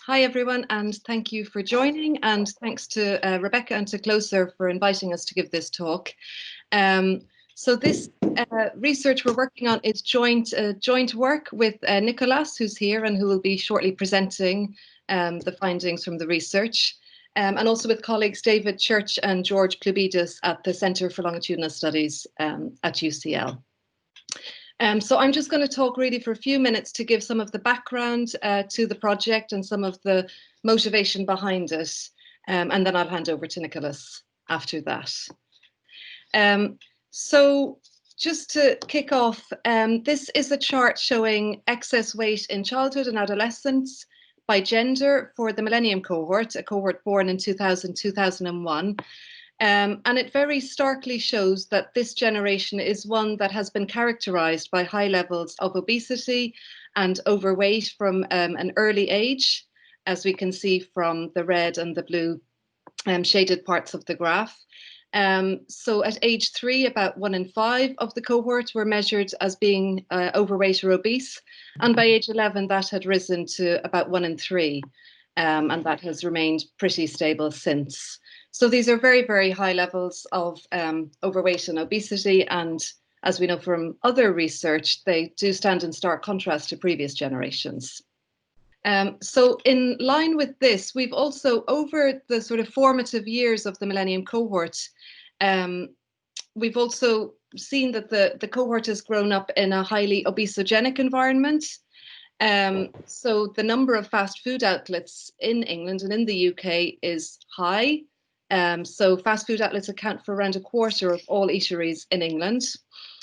Hi everyone, and thank you for joining, and thanks to Rebecca and to Closer for inviting us to give this talk. This research we're working on is joint work with Nicolas, who's here and who will be shortly presenting the findings from the research, and also with colleagues David Church and George Plubidis at the Centre for Longitudinal Studies at UCL. So I'm just going to talk really for a few minutes to give some of the background to the project and some of the motivation behind it, and then I'll hand over to Nicolas after that. So just to kick off, this is a chart showing excess weight in childhood and adolescence by gender for the Millennium Cohort, a cohort born in 2000-2001. And it very starkly shows that this generation is one that has been characterized by high levels of obesity and overweight from an early age, as we can see from the red and the blue shaded parts of the graph. So at age 3, about 1 in 5 of the cohort were measured as being overweight or obese. And by age 11, that had risen to about 1 in 3. And that has remained pretty stable since. So these are very, very high levels of overweight and obesity. And as we know from other research, they do stand in stark contrast to previous generations. So in line with this, we've also, over the sort of formative years of the Millennium Cohort, we've also seen that the cohort has grown up in a highly obesogenic environment. So the number of fast food outlets in England and in the UK is high. So fast food outlets account for around a quarter of all eateries in England.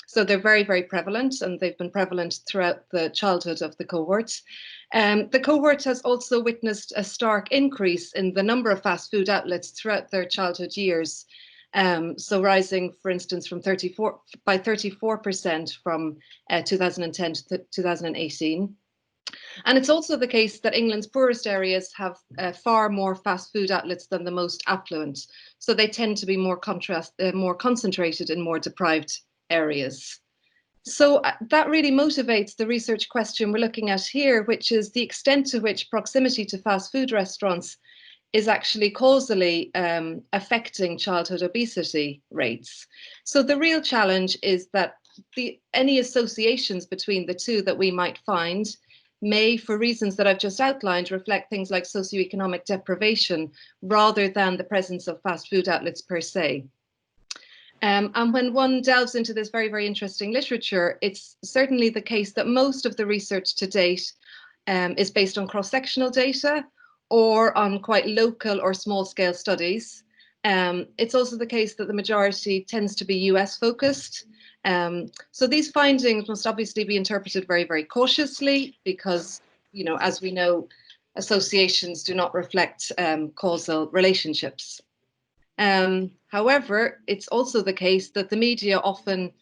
So they're very, very prevalent, and they've been prevalent throughout the childhood of the cohort. The cohort has also witnessed a stark increase in the number of fast food outlets throughout their childhood years. So rising, for instance, by 34% from 2010 to 2018. And it's also the case that England's poorest areas have far more fast food outlets than the most affluent. So they tend to be more concentrated in more deprived areas. So that really motivates the research question we're looking at here, which is the extent to which proximity to fast food restaurants is actually causally affecting childhood obesity rates. So the real challenge is that any associations between the two that we might find may, for reasons that I've just outlined, reflect things like socioeconomic deprivation rather than the presence of fast food outlets per se. And when one delves into this very, very interesting literature, it's certainly the case that most of the research to date is based on cross-sectional data or on quite local or small-scale studies. It's also the case that the majority tends to be US focused. So these findings must obviously be interpreted very, very cautiously because, you know, as we know, associations do not reflect causal relationships. However, it's also the case that the media often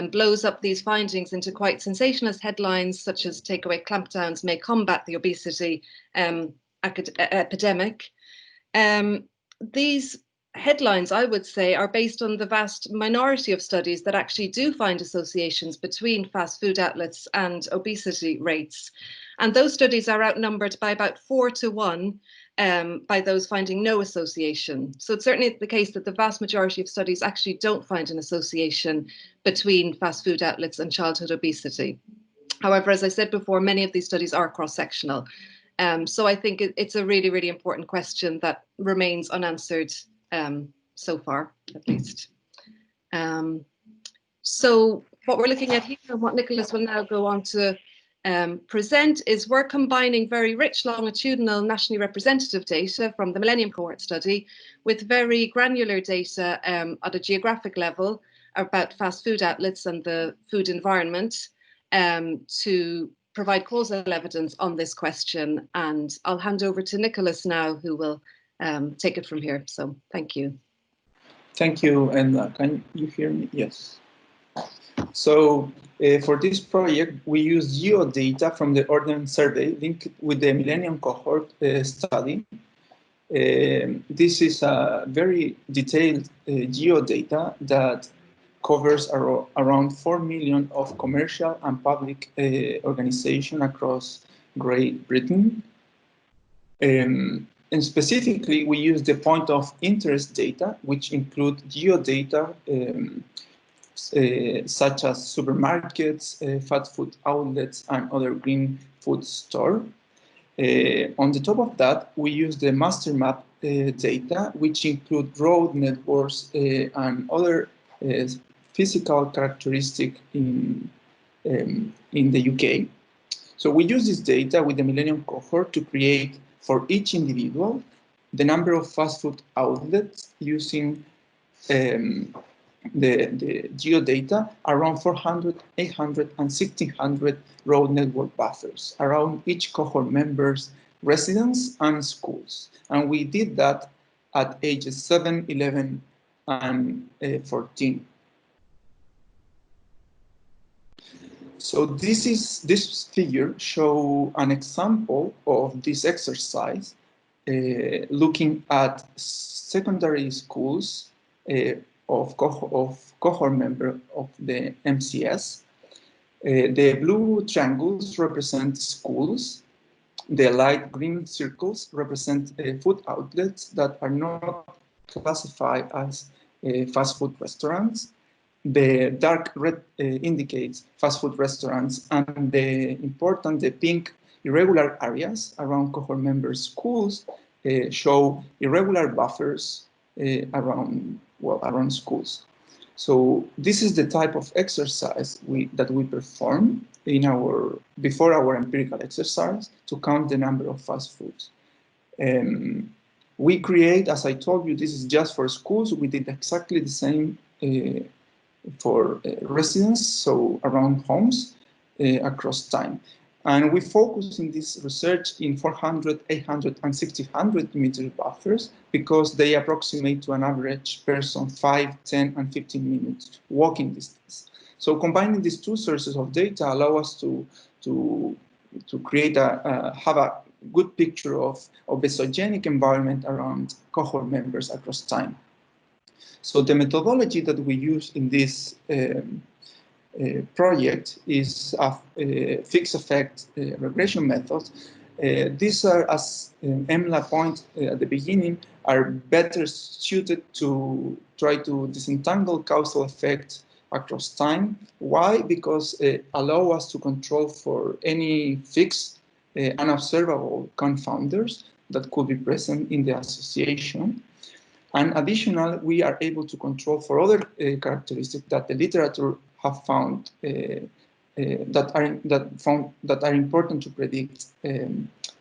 blows up these findings into quite sensationalist headlines, such as takeaway clampdowns may combat the obesity epidemic. These headlines, I would say, are based on the vast minority of studies that actually do find associations between fast food outlets and obesity rates. And those studies are outnumbered by about 4 to 1 by those finding no association. So it's certainly the case that the vast majority of studies actually don't find an association between fast food outlets and childhood obesity. However, as I said before, many of these studies are cross-sectional. So I think it's a really, really important question that remains unanswered so far, at least. So what we're looking at here and what Nicolas will now go on to present is we're combining very rich longitudinal nationally representative data from the Millennium Cohort Study with very granular data at a geographic level about fast food outlets and the food environment to provide causal evidence on this question. And I'll hand over to Nicolas now, who will take it from here. So thank you. Thank you, Emla. Can you hear me? Yes. So for this project, we use geodata from the Ordnance Survey linked with the Millennium Cohort Study. This is a very detailed geodata that covers around 4 million of commercial and public organizations across Great Britain. And specifically, we use the point of interest data, which include geodata such as supermarkets, fast food outlets, and other green food store. On the top of that, we use the master map data, which include road networks and other physical characteristics in the UK. So we use this data with the Millennium Cohort to create for each individual the number of fast food outlets using the geodata around 400, 800, and 1600 road network buffers around each cohort member's residence and schools. And we did that at ages 7, 11, and 14. So this figure shows an example of this exercise looking at secondary schools of cohort member of the MCS. The blue triangles represent schools. The light green circles represent food outlets that are not classified as fast food restaurants. The dark red indicates fast food restaurants, and the pink irregular areas around cohort member schools show irregular buffers around schools. So this is the type of exercise that we perform before our empirical exercise to count the number of fast foods. We create, as I told you, this is just for schools. We did exactly the same for residents, so around homes across time. And we focus in this research in 400, 800, and 1600 meter buffers because they approximate to an average person 5, 10, and 15 minutes walking distance. So combining these two sources of data allow us to create have a good picture of obesogenic environment around cohort members across time. So the methodology that we use in this project is a fixed effect regression method. These are, as Emla pointed at the beginning, are better suited to try to disentangle causal effects across time. Why? Because it allow us to control for any fixed unobservable confounders that could be present in the association. And additionally, we are able to control for other characteristics that the literature have found that are important to predict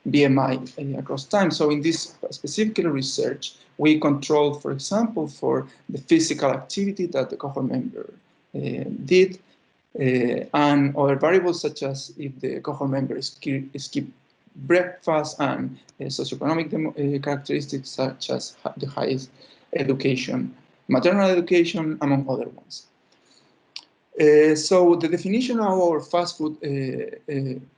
BMI across time. So in this specific research, we control, for example, for the physical activity that the cohort member did, and other variables such as if the cohort member skipped breakfast and socioeconomic characteristics such as the highest education, maternal education, among other ones. So the definition of our fast food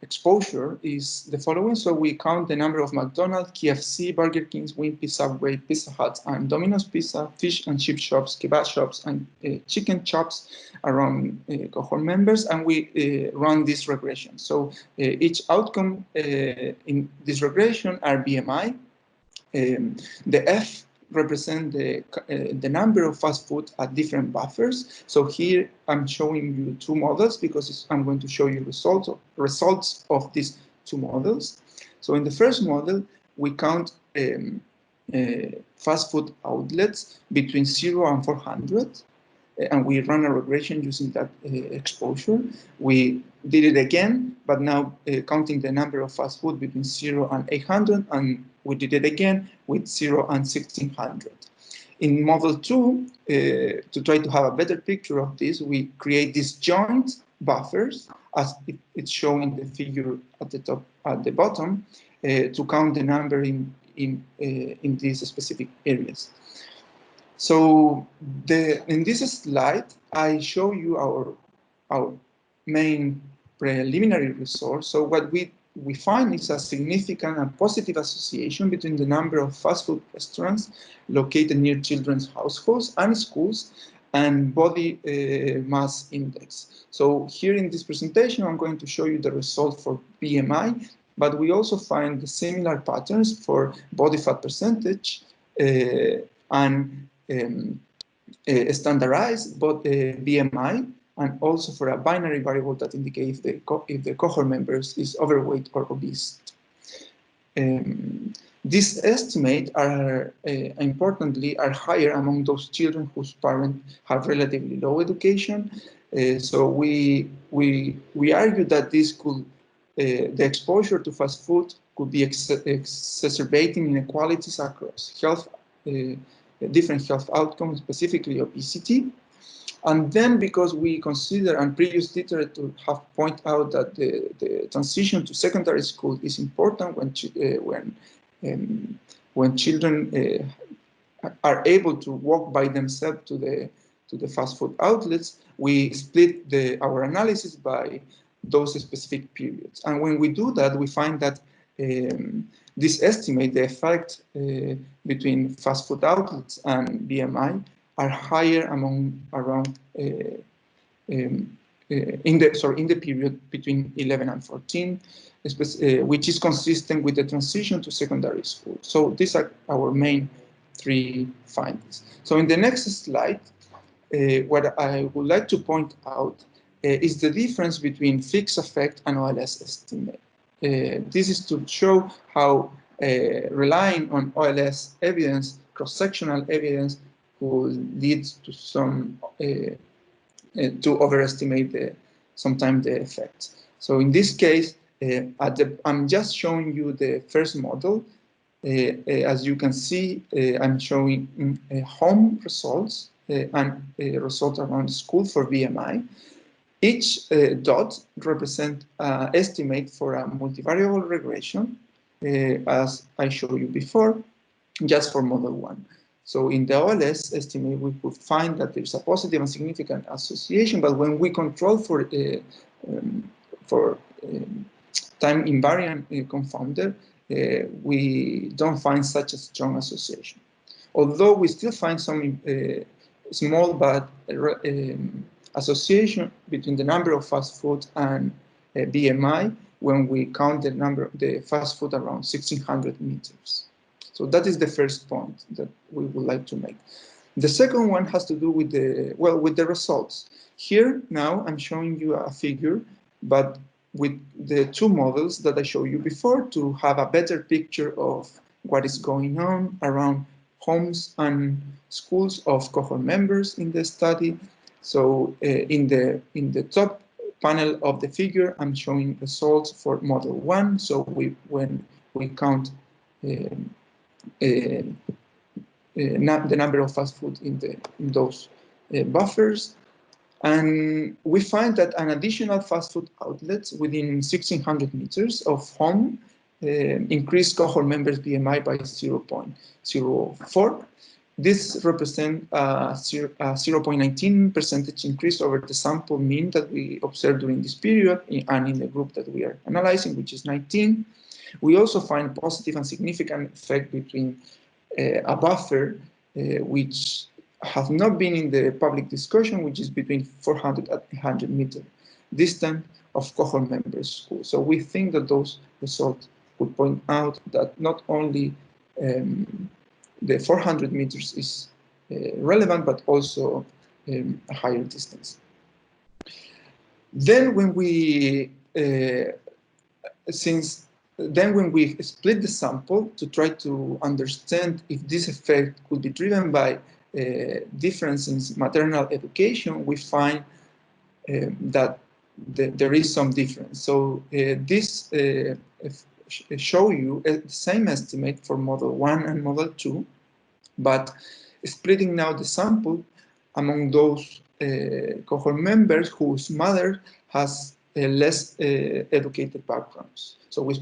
exposure is the following. So we count the number of McDonald's, KFC, Burger Kings, Wimpy, Subway, Pizza Hut, and Domino's Pizza, fish and chip shops, kebab shops, and chicken chops around cohort members, and we run this regression. So each outcome in this regression are BMI. The F represent the number of fast food at different buffers. So here I'm showing you two models because I'm going to show you results of these two models. So in the first model, we count fast food outlets between 0 and 400, and we run a regression using that exposure. We did it again, but now counting the number of fast food between 0 and 800, and we did it again with 0 and 1600. In model 2, to try to have a better picture of this, we create these joint buffers, as it's shown in the figure at the top, at the bottom, to count the number in these specific areas. So in this slide, I show you our main preliminary results. So what we find is a significant and positive association between the number of fast food restaurants located near children's households and schools and body mass index. So here in this presentation, I'm going to show you the result for BMI but we also find the similar patterns for body fat percentage and standardized BMI, and also for a binary variable that indicates if the cohort members is overweight or obese. These estimates are, importantly, are higher among those children whose parents have relatively low education. So we argue that this could, the exposure to fast food could be exacerbating inequalities across health, different health outcomes, specifically obesity. And then, because we consider, and previous literature have pointed out that the transition to secondary school is important when children are able to walk by themselves to the fast food outlets, we split our analysis by those specific periods. And when we do that, we find that this estimate the effect between fast food outlets and BMI are higher around in the period between 11 and 14, which is consistent with the transition to secondary school. So these are our main three findings. So in the next slide, what I would like to point out is the difference between fixed effect and OLS estimate. This is to show how relying on OLS evidence, cross-sectional evidence, will lead to some to overestimate sometimes the effects. So in this case, I'm just showing you the first model. As you can see, I'm showing home results and results around school for BMI. Each dot represents an estimate for a multivariable regression, as I showed you before, just for model 1. So in the OLS estimate, we could find that there's a positive and significant association, but when we control for time invariant confounder, we don't find such a strong association. Although we still find some small but association between the number of fast food and BMI when we count the fast food around 1600 meters. So that is the first point that we would like to make. The second one has to do with the results. Here now I'm showing you a figure, but with the two models that I showed you before to have a better picture of what is going on around homes and schools of cohort members in the study. So in the top panel of the figure, I'm showing results for model 1. So when we count the number of fast food in those buffers, and we find that an additional fast food outlets within 1600 meters of home increased cohort members' BMI by 0.04. This represents a 0.19 percentage increase over the sample mean that we observed during this period and in the group that we are analyzing, which is 19. We also find positive and significant effect between a buffer which have not been in the public discussion, which is between 400 and 800 meter distance of cohort members' school. So we think that those results would point out that not only the 400 meters is relevant, but also a higher distance. Then when we when we split the sample to try to understand if this effect could be driven by difference in maternal education, we find that there is some difference. So this show you the same estimate for model 1 and model 2, but splitting now the sample among those cohort members whose mother has less educated backgrounds. So we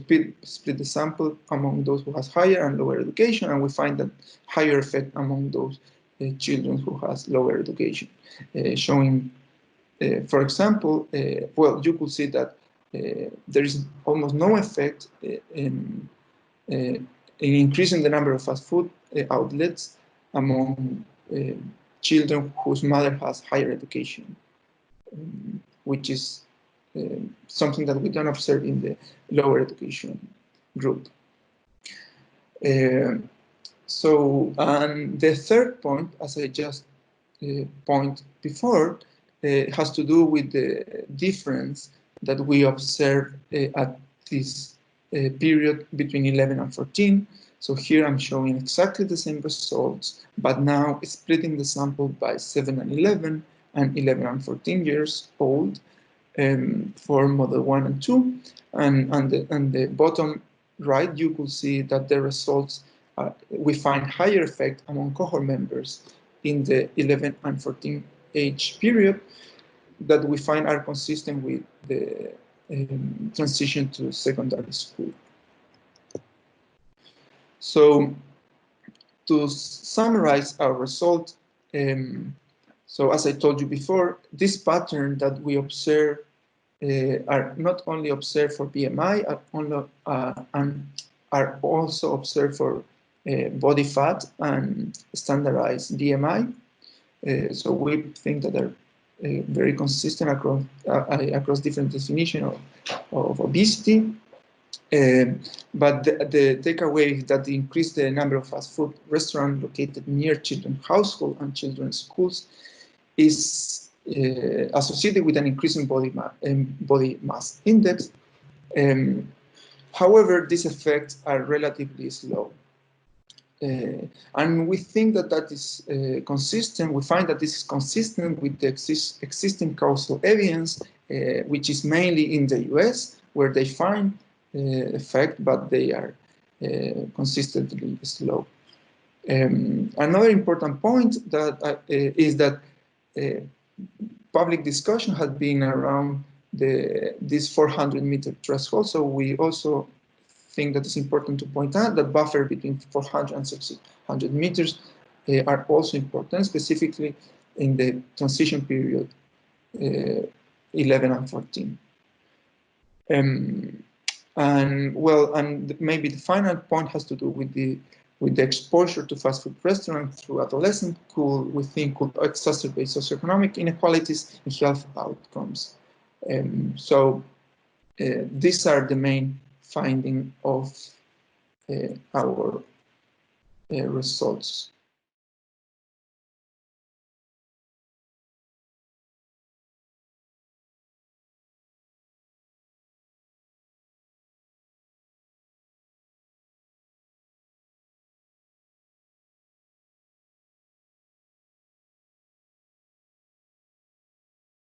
split the sample among those who has higher and lower education, and we find that higher effect among those children who has lower education, showing, for example, well, you could see that there is almost no effect in increasing the number of fast food outlets among children whose mother has higher education, which is something that we don't observe in the lower education group. So, and the third point, as I just point before, has to do with the difference that we observe at this period between 11 and 14. So here I'm showing exactly the same results, but now splitting the sample by 7 and 11 and 11 and 14 years old for model 1 and 2. And on the bottom right, you could see that the results, we find higher effect among cohort members in the 11 and 14 age period that we find are consistent with the transition to secondary school. So to summarize our result, so as I told you before, this pattern that we observe are not only observed for BMI, and are also observed for body fat and standardized BMI. So we think that they're very consistent across different definitions of obesity. But the takeaway is that the increase the number of fast food restaurants located near children's households and children's schools is associated with an increase in body mass index. However, these effects are relatively slow. And we think that that is consistent. We find that this is consistent with the existing causal evidence, which is mainly in the US, where they find effect, but they are consistently slow. Another important point that is that public discussion has been around this 400-meter threshold. So we also think that it's important to point out that buffer between 400 and 600 meters are also important, specifically in the transition period 11 and 14. And maybe the final point has to do with the exposure to fast food restaurants through adolescence we think could exacerbate socioeconomic inequalities in health outcomes. So these are the main findings of our results.